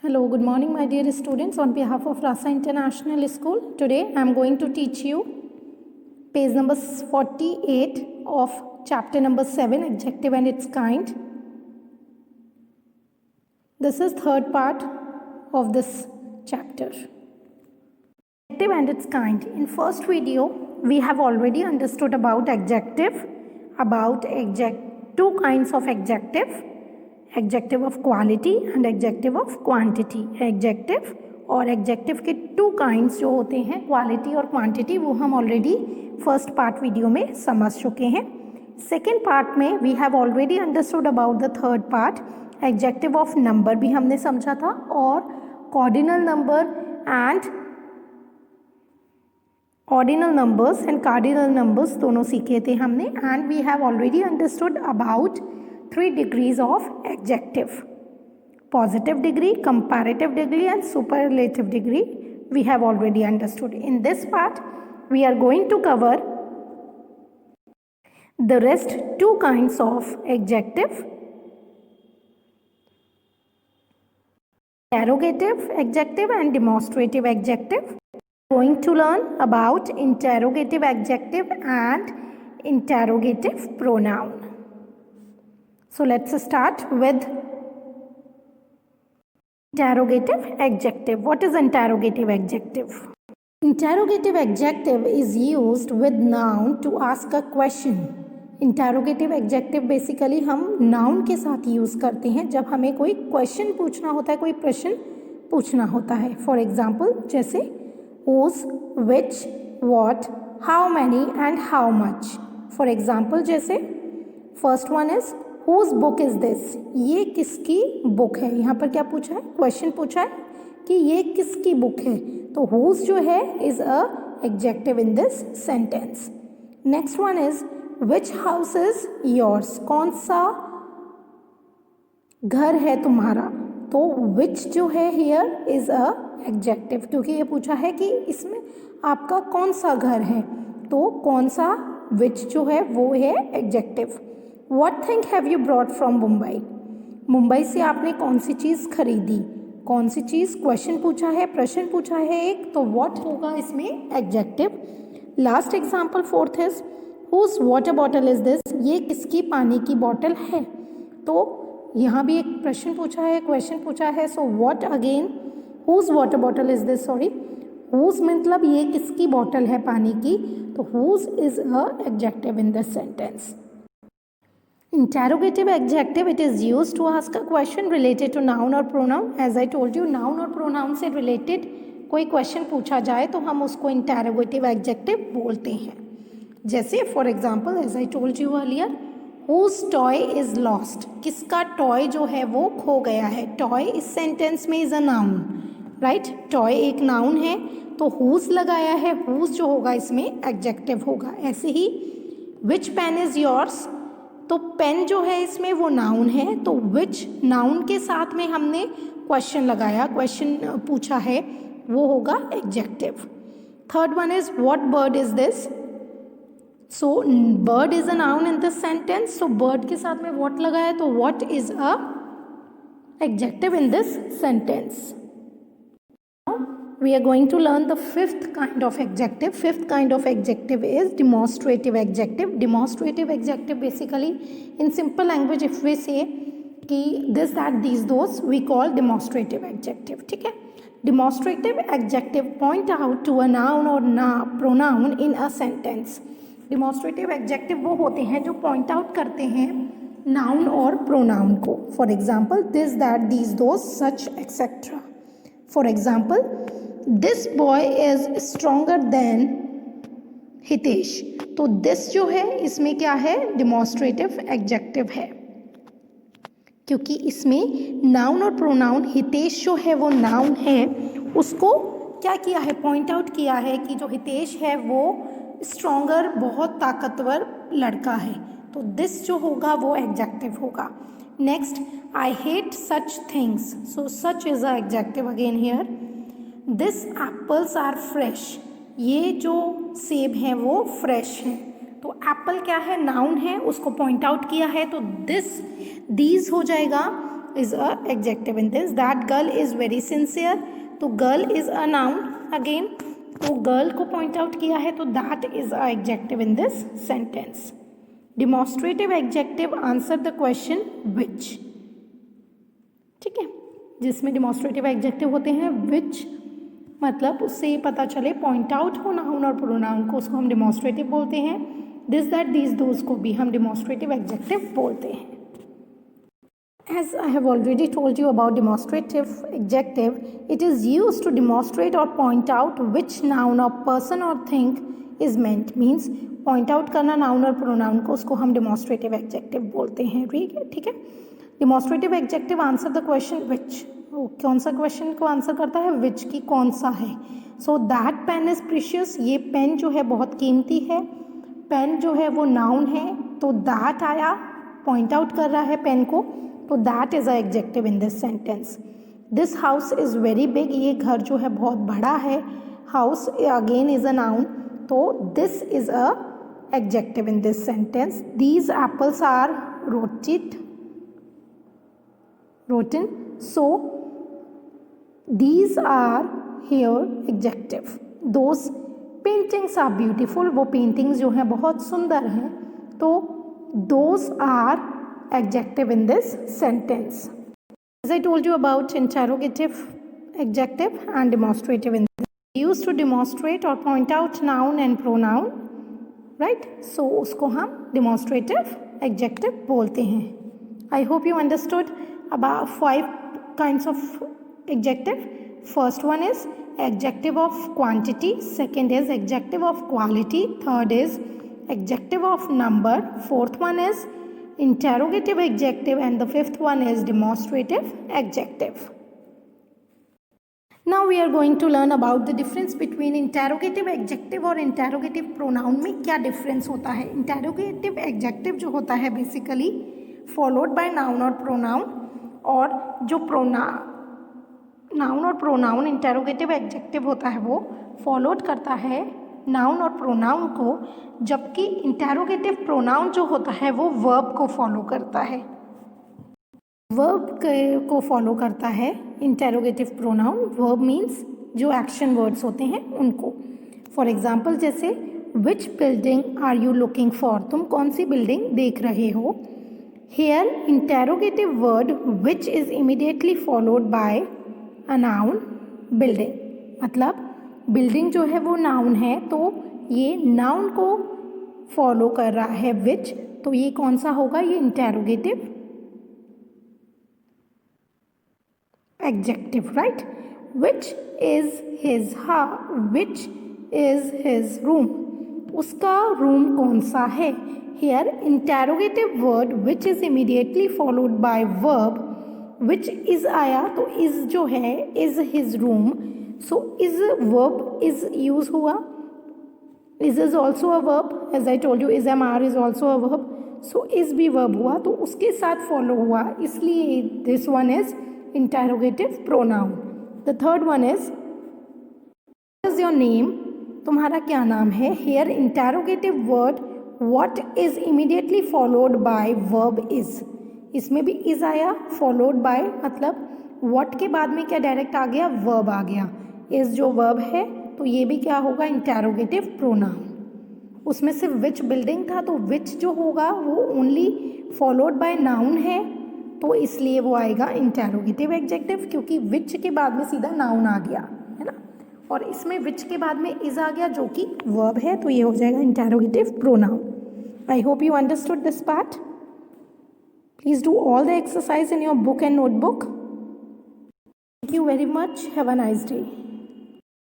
Hello, good morning, my dear students. On behalf of Rasa International School, today I am going to teach you page number 48 of chapter number 7, Adjective and its kind. This is third part of this chapter. Adjective and its kind. In first video, we have already understood about adjective, two kinds of adjective. Executive of quality and executive of quantity. Executive और executive के two kinds जो होते हैं, quality और quantity, वो हम already first part video में समझ चुके हैं. सेकेंड पार्ट में we have already understood about the third part. Adjective of number भी हमने समझा था और cardinal number and ordinal numbers and cardinal numbers दोनों सीखे थे हमने. And we have already understood about 3 degrees of adjective: positive degree, comparative degree and superlative degree. We have already understood. In this part we are going to cover the rest 2 kinds of adjective: interrogative adjective and demonstrative adjective. Going to learn about interrogative adjective and interrogative pronoun. So let's start with interrogative adjective. What is interrogative adjective? Interrogative adjective is used with noun to ask a question. Interrogative adjective basically हम noun के साथ use करते हैं जब हमें कोई question पूछना होता है, कोई प्रश्न पूछना होता है. For example, जैसे whose, which, what, how many and how much. For example, जैसे first one is whose book is this? ये किसकी बुक है? यहाँ पर क्या पूछा है? क्वेश्चन पूछा है कि ये किसकी बुक है. तो whose जो है is a adjective in this sentence. Next one is which house is yours? कौन सा घर है तुम्हारा? तो which जो है here is a adjective, क्योंकि ये पूछा है कि इसमें आपका कौन सा घर है. तो कौन सा which जो है वो है adjective. What thing have you brought from Mumbai? Mumbai से आपने कौन सी चीज़ खरीदी? कौन सी चीज़ क्वेश्चन पूछा है, प्रश्न पूछा है एक, तो what होगा इसमें executive. Last example fourth is whose water bottle is this? ये किसकी पानी की बॉटल है. तो यहाँ भी एक प्रश्न पूछा है, क्वेश्चन पूछा है. सो what again? whose water bottle is this? Sorry, whose मतलब ये किसकी बॉटल है पानी की. तो whose is a adjective in this sentence. Interrogative adjective, it is used to ask a question related to noun or pronoun. As I told you, noun और pronoun से related कोई question पूछा जाए तो हम उसको interrogative adjective बोलते हैं. जैसे for example, as I told you earlier, whose toy is lost? किसका toy जो है वो खो गया है. toy इस sentence में is a noun, right? toy एक noun है तो whose लगाया है, whose जो होगा इसमें adjective होगा. ऐसे ही which pen is yours? तो पेन जो है इसमें वो नाउन है, तो विच नाउन के साथ में हमने क्वेश्चन लगाया, क्वेश्चन पूछा है, वो होगा executive. Third one is what bird is this? So bird is a noun in this sentence. So bird के साथ में व्हाट लगाया तो what is a adjective in this sentence. We are going to learn the fifth kind of adjective. Fifth kind of adjective is demonstrative adjective. Demonstrative adjective basically in simple language if we say कि this, that, these, those, we call demonstrative adjective. ठीक है. Demonstrative adjective point out to a noun or pronoun in a sentence. Demonstrative adjective वो होते हैं जो point out करते हैं noun और pronoun को. For example, this, that, these, those, such, etc. For example, this boy is stronger than Hitesh. तो this जो है इसमें क्या है? demonstrative adjective है, क्योंकि इसमें noun और pronoun, हितेश जो है वो noun है, उसको क्या किया है? point out किया है कि जो हितेश है वो stronger, बहुत ताकतवर लड़का है. तो this जो होगा वो adjective होगा. Next, I hate such things. So such is a adjective again here. This apples are fresh. ये जो सेब हैं वो फ्रेश हैं. तो एप्पल क्या है? नाउन है, उसको पॉइंट आउट किया है. तो दिस, दीज हो जाएगा is a adjective in this. That girl is very sincere, तो girl is a noun again. तो गर्ल को पॉइंट आउट किया है तो that is a adjective in this sentence. Demonstrative adjective answer the question which. ठीक है, जिसमें demonstrative adjective होते हैं विच, मतलब उससे ये पता चले पॉइंट आउट हो नाउन और प्रोनाउन को, उसको हम डिमॉन्स्ट्रेटिव बोलते हैं. दिस दैट दीज दोज को भी हम डिमॉन्स्ट्रेटिव एडजेक्टिव बोलते हैं. As I have already told you about demonstrative adjective, it is used to demonstrate or point out which noun or person or thing is meant. Means point out करना noun और pronoun को, उसको हम demonstrative adjective बोलते हैं. ठीक है. Demonstrative adjective answer the question which. कौन सा question को आंसर करता है? which की कौन सा है. So that pen is precious. ये पेन जो है बहुत कीमती है. पेन जो है वो noun है, तो that आया, point out कर रहा है पेन को, तो that is a adjective in this sentence. This house is very big. ये घर जो है बहुत बड़ा है. House again is a noun, तो this is a adjective in this sentence. These apples are rotten, so these are here adjective. Those paintings are beautiful. वो paintings जो हैं बहुत सुंदर हैं, तो those are adjective in this sentence. As I told you about interrogative adjective and demonstrative in this, used to demonstrate or point out noun and pronoun, right? So उसको हम demonstrative adjective बोलते हैं. I hope you understood about 5 kinds of adjective. First one is adjective of quantity, second is adjective of quality, third is adjective of number, fourth one is interrogative adjective, and the fifth one is demonstrative adjective. Now we are going to learn about the difference between interrogative adjective और interrogative pronoun में क्या difference होता है. interrogative adjective जो होता है basically followed by noun और pronoun, और जो noun और pronoun interrogative adjective होता है वो followed करता है नाउन और प्रोनाउन को, जबकि इंटेरोगेटिव प्रोनाउन जो होता है वो वर्ब को फॉलो करता है. वर्ब को फॉलो करता है इंटेरोगेटिव प्रोनाउन. वर्ब मीन्स जो एक्शन वर्ड्स होते हैं उनको. फॉर एग्जाम्पल जैसे which building are you looking for, तुम कौन सी बिल्डिंग देख रहे हो. Here interrogative word which is immediately followed by a noun building. मतलब बिल्डिंग जो है वो नाउन है, तो ये नाउन को फॉलो कर रहा है विच, तो ये कौन सा होगा? ये interrogative adjective, right. Which is his room, उसका रूम कौन सा है. Here interrogative word which is immediately followed bye verb which is आया, तो इज जो है is his room. So is verb is use हुआ. Is also a verb. As I told you, is is also a verb. So is भी verb हुआ, तो उसके साथ follow हुआ, इसलिए this one is interrogative pronoun. The third one is what is your name, तुम्हारा क्या नाम है. Here interrogative word what is immediately followed by verb is. इसमें भी is आया followed by, मतलब what के बाद में क्या डायरेक्ट आ गया? verb आ गया. इस जो वर्ब है तो ये भी क्या होगा? Interrogative pronoun. उसमें सिर्फ विच बिल्डिंग था, तो विच जो होगा वो ओनली फॉलोड बाय नाउन है, तो इसलिए वो आएगा इंटेरोगेटिव एडजेक्टिव, क्योंकि विच के बाद में सीधा नाउन आ गया है ना, और इसमें विच के बाद में इज आ गया जो कि वर्ब है, तो ये हो जाएगा interrogative pronoun. I hope you understood this part. Please do all the exercise in your book and notebook. Thank you very much. Have a nice day.